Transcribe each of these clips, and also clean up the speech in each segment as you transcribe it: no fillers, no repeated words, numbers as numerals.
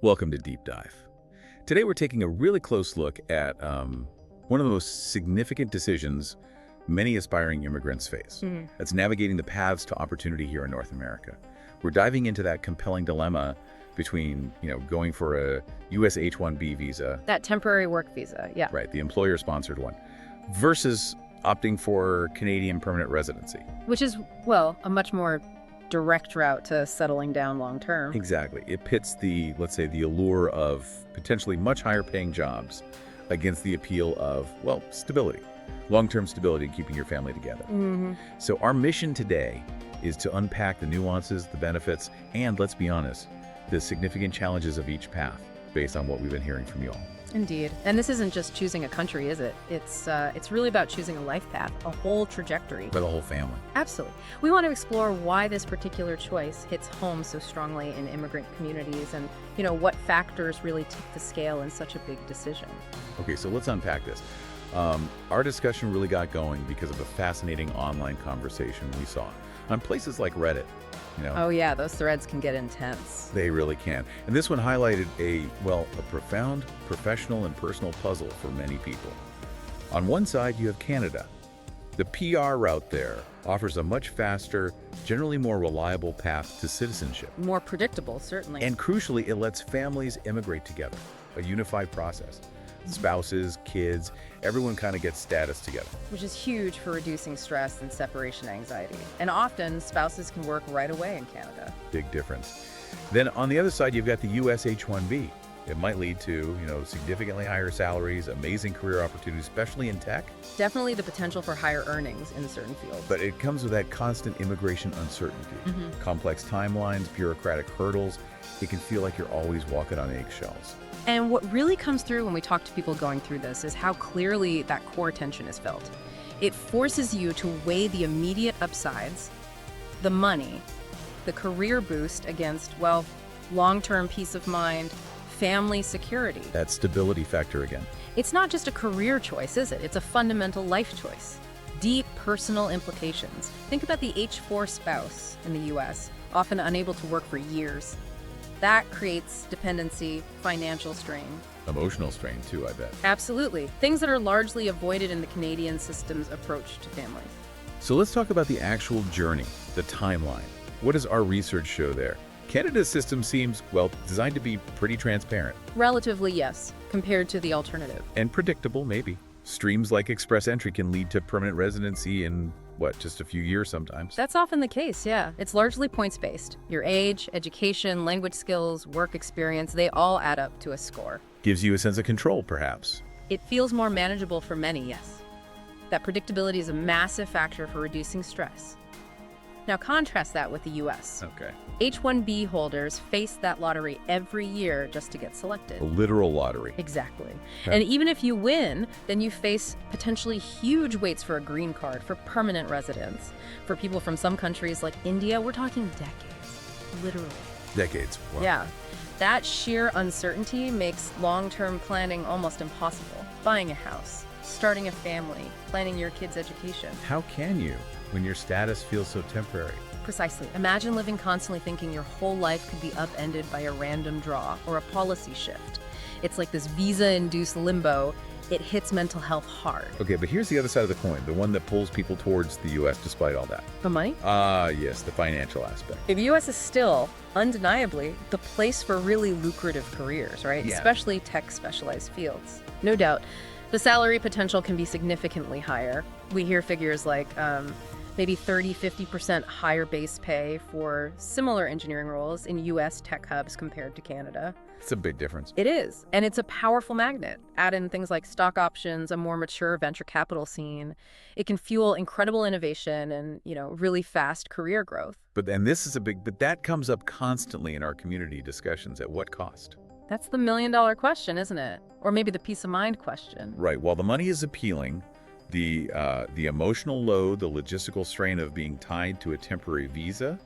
Welcome to Deep Dive. Today we're taking a really close look at one of the most significant decisions many aspiring immigrants face. That's navigating the paths to opportunity here in North America. We're diving into that compelling dilemma between, going for a U.S. H-1B visa. That temporary work visa, yeah. Right, the employer-sponsored one, versus opting for Canadian permanent residency. Which is, well, a much more direct route to settling down long term. Exactly. It pits let's say, the allure of potentially much higher paying jobs against the appeal of, well, stability, long-term stability and keeping your family together. So our mission today is to unpack the nuances, the benefits, and let's be honest, the significant challenges of each path based on what we've been hearing from you all. Indeed. And this isn't just choosing a country, is it? It's really about choosing a life path, a whole trajectory. For the whole family. Absolutely. We want to explore why this particular choice hits home so strongly in immigrant communities and, what factors really tip the scale in such a big decision. Okay, so let's unpack this. Our discussion really got going because of a fascinating online conversation we saw on places like Reddit. Oh yeah, those threads can get intense. They really can. And this one highlighted a profound professional and personal puzzle for many people. On one side, you have Canada. The PR route there offers a much faster, generally more reliable path to citizenship. More predictable, certainly. And crucially, it lets families immigrate together, a unified process. Spouses, kids, everyone kind of gets status together. Which is huge for reducing stress and separation anxiety. And often, spouses can work right away in Canada. Big difference. Then on the other side, you've got the U.S. H-1B. It might lead to, significantly higher salaries, amazing career opportunities, especially in tech. Definitely the potential for higher earnings in certain fields. But it comes with that constant immigration uncertainty. Complex timelines, bureaucratic hurdles. It can feel like you're always walking on eggshells. And what really comes through when we talk to people going through this is how clearly that core tension is felt. It forces you to weigh the immediate upsides, the money, the career boost against, long-term peace of mind, family security. That stability factor again. It's not just a career choice, is it? It's a fundamental life choice. Deep personal implications. Think about the H-4 spouse in the U.S., often unable to work for years. That creates dependency, financial strain. Emotional strain, too, I bet. Absolutely. Things that are largely avoided in the Canadian system's approach to families. So let's talk about the actual journey, the timeline. What does our research show there? Canada's system seems, designed to be pretty transparent. Relatively, yes, compared to the alternative. And predictable, maybe. Streams like express entry can lead to permanent residency in, just a few years sometimes. That's often the case, yeah. It's largely points-based. Your age, education, language skills, work experience, they all add up to a score. Gives you a sense of control, perhaps. It feels more manageable for many, yes. That predictability is a massive factor for reducing stress. Now contrast that with the U.S. Okay. H-1B holders face that lottery every year just to get selected. A literal lottery. Exactly. Okay. And even if you win, then you face potentially huge waits for a green card, for permanent residence. For people from some countries like India, we're talking decades, literally. Decades. Wow. Yeah. That sheer uncertainty makes long-term planning almost impossible. Buying a house, starting a family, planning your kids' education. How can you, when your status feels so temporary? Precisely. Imagine living constantly thinking your whole life could be upended by a random draw or a policy shift. It's like this visa-induced limbo. It hits mental health hard. Okay, but here's the other side of the coin, the one that pulls people towards the U.S. despite all that. The money? Yes, the financial aspect. The U.S. is still, undeniably, the place for really lucrative careers, right? Yeah. Especially tech-specialized fields. No doubt. The salary potential can be significantly higher. We hear figures like maybe 30–50% higher base pay for similar engineering roles in U.S. tech hubs compared to Canada. It's a big difference. It is, and it's a powerful magnet. Add in things like stock options, a more mature venture capital scene. It can fuel incredible innovation and, really fast career growth. But that comes up constantly in our community discussions. At what cost? That's the million-dollar question, isn't it? Or maybe the peace of mind question. Right. While the money is appealing, the emotional load, the logistical strain of being tied to a temporary visa,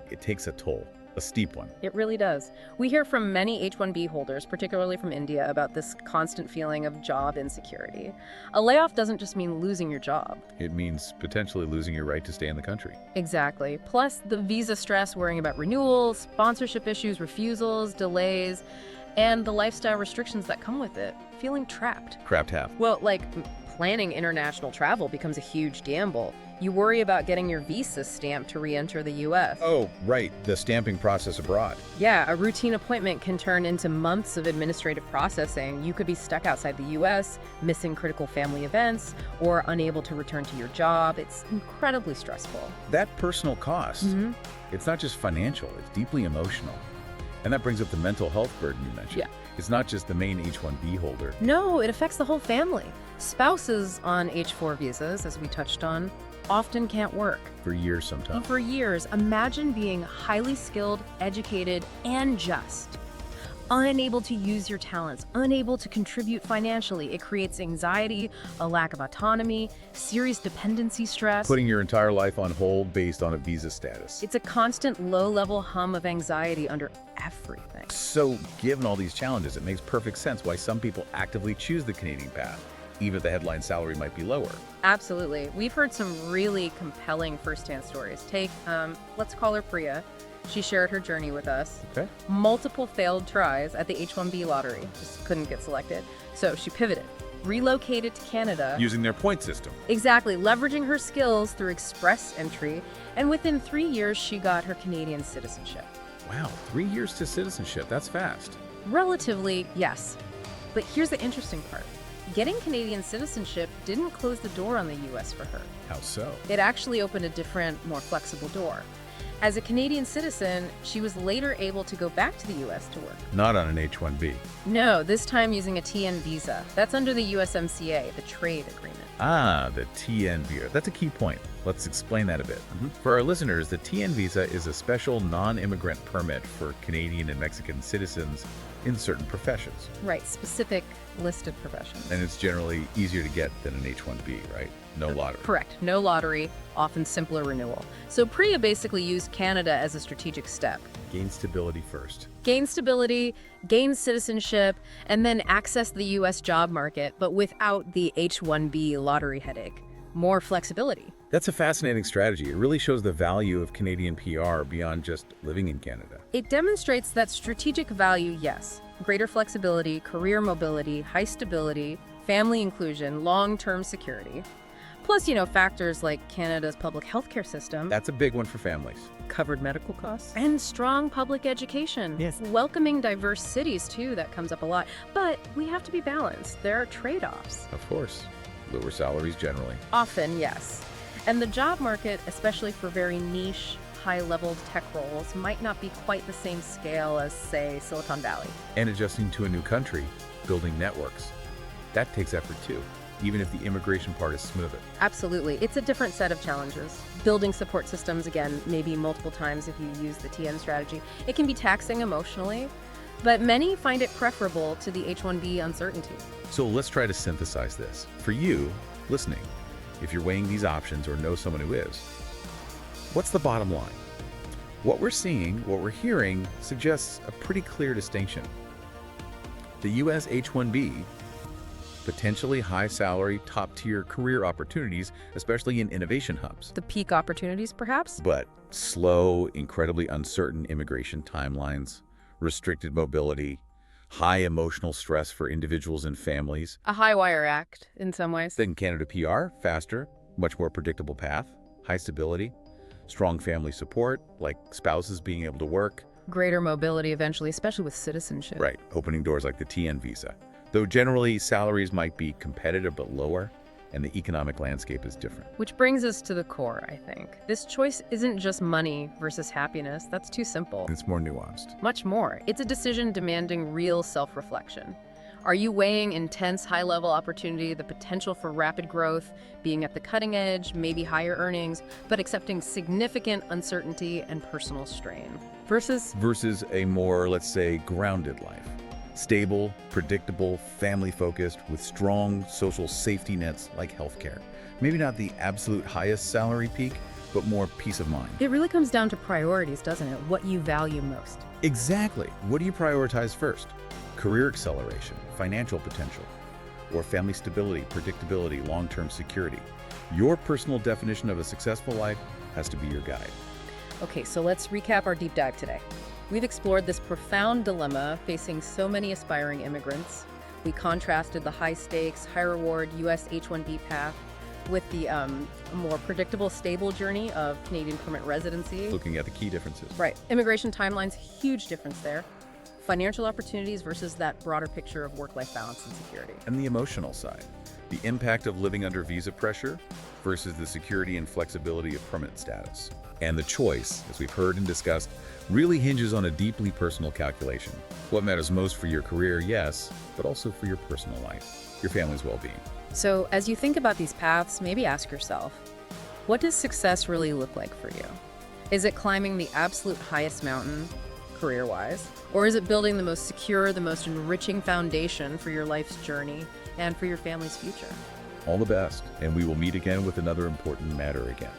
it takes a toll. a steep one. It really does. We hear from many H-1B holders, particularly from India, about this constant feeling of job insecurity. A layoff doesn't just mean losing your job. It means potentially losing your right to stay in the country. Exactly. Plus the visa stress, worrying about renewals, sponsorship issues, refusals, delays, and the lifestyle restrictions that come with it. Feeling trapped. Crapped half. Well, like, planning international travel becomes a huge gamble. You worry about getting your visa stamped to re-enter the U.S. Oh, right, the stamping process abroad. Yeah, a routine appointment can turn into months of administrative processing. You could be stuck outside the U.S., missing critical family events, or unable to return to your job. It's incredibly stressful. That personal cost, it's not just financial, it's deeply emotional. And that brings up the mental health burden you mentioned. Yeah. It's not just the main H-1B holder. No, it affects the whole family. Spouses on H-4 visas, as we touched on, often can't work. For years sometimes. For years. Imagine being highly skilled, educated, and just. Unable to use your talents, unable to contribute financially. It creates anxiety, a lack of autonomy, serious dependency stress. Putting your entire life on hold based on a visa status. It's a constant low-level hum of anxiety under everything. So, given all these challenges, it makes perfect sense why some people actively choose the Canadian path, even if the headline salary might be lower. Absolutely. We've heard some really compelling firsthand stories. Take, let's call her Priya. She shared her journey with us. Okay. Multiple failed tries at the H-1B lottery. Just couldn't get selected. So she pivoted, relocated to Canada. Using their point system. Exactly, leveraging her skills through express entry. And within 3 years, she got her Canadian citizenship. Wow, 3 years to citizenship. That's fast. Relatively, yes. But here's the interesting part. Getting Canadian citizenship didn't close the door on the U.S. for her. How so? It actually opened a different, more flexible door. As a Canadian citizen, she was later able to go back to the U.S. to work. Not on an H-1B. No, this time using a TN visa. That's under the USMCA, the trade agreement. Ah, the TN visa. That's a key point. Let's explain that a bit. For our listeners, the TN visa is a special non-immigrant permit for Canadian and Mexican citizens in certain professions. Right, specific listed professions. And it's generally easier to get than an H-1B, right? No lottery. Correct. No lottery, often simpler renewal. So Priya basically used Canada as a strategic step. Gain stability first. Gain stability, gain citizenship, and then access the U.S. job market, but without the H-1B lottery headache. More flexibility. That's a fascinating strategy. It really shows the value of Canadian PR beyond just living in Canada. It demonstrates that strategic value, yes. Greater flexibility, career mobility, high stability, family inclusion, long-term security. Plus, factors like Canada's public healthcare system. That's a big one for families. Covered medical costs. And strong public education. Yes. Welcoming diverse cities, too, that comes up a lot. But we have to be balanced. There are trade-offs. Of course. Lower salaries generally. Often, yes. And the job market, especially for very niche, high-level tech roles, might not be quite the same scale as, say, Silicon Valley. And adjusting to a new country, building networks. That takes effort, too, even if the immigration part is smoother. Absolutely. It's a different set of challenges. Building support systems, again, maybe multiple times if you use the TN strategy. It can be taxing emotionally, but many find it preferable to the H-1B uncertainty. So let's try to synthesize this. For you, listening, if you're weighing these options or know someone who is, what's the bottom line? What we're seeing, what we're hearing, suggests a pretty clear distinction. The U.S. H-1B, potentially high-salary, top-tier career opportunities, especially in innovation hubs. The peak opportunities, perhaps? But slow, incredibly uncertain immigration timelines, restricted mobility, high emotional stress for individuals and families. A high-wire act, in some ways. Then Canada PR, faster, much more predictable path, high stability, strong family support, like spouses being able to work. Greater mobility eventually, especially with citizenship. Right, opening doors like the TN visa. Though generally salaries might be competitive but lower, and the economic landscape is different. Which brings us to the core, I think. This choice isn't just money versus happiness. That's too simple. It's more nuanced. Much more. It's a decision demanding real self-reflection. Are you weighing intense high-level opportunity, the potential for rapid growth, being at the cutting edge, maybe higher earnings, but accepting significant uncertainty and personal strain? Versus a more, let's say, grounded life. Stable, predictable, family-focused, with strong social safety nets like healthcare. Maybe not the absolute highest salary peak, but more peace of mind. It really comes down to priorities, doesn't it? What you value most. Exactly. What do you prioritize first? Career acceleration, financial potential, or family stability, predictability, long-term security? Your personal definition of a successful life has to be your guide. Okay, so let's recap our deep dive today. We've explored this profound dilemma facing so many aspiring immigrants. We contrasted the high-stakes, high-reward U.S. H-1B path with the more predictable, stable journey of Canadian permanent residency. Looking at the key differences. Right. Immigration timelines, huge difference there. Financial opportunities versus that broader picture of work-life balance and security. And the emotional side. The impact of living under visa pressure versus the security and flexibility of permanent status. And the choice, as we've heard and discussed, really hinges on a deeply personal calculation. What matters most for your career, yes, but also for your personal life, your family's well-being. So as you think about these paths, maybe ask yourself, what does success really look like for you? Is it climbing the absolute highest mountain, career-wise? Or is it building the most secure, the most enriching foundation for your life's journey and for your family's future? All the best, and we will meet again with another important matter again.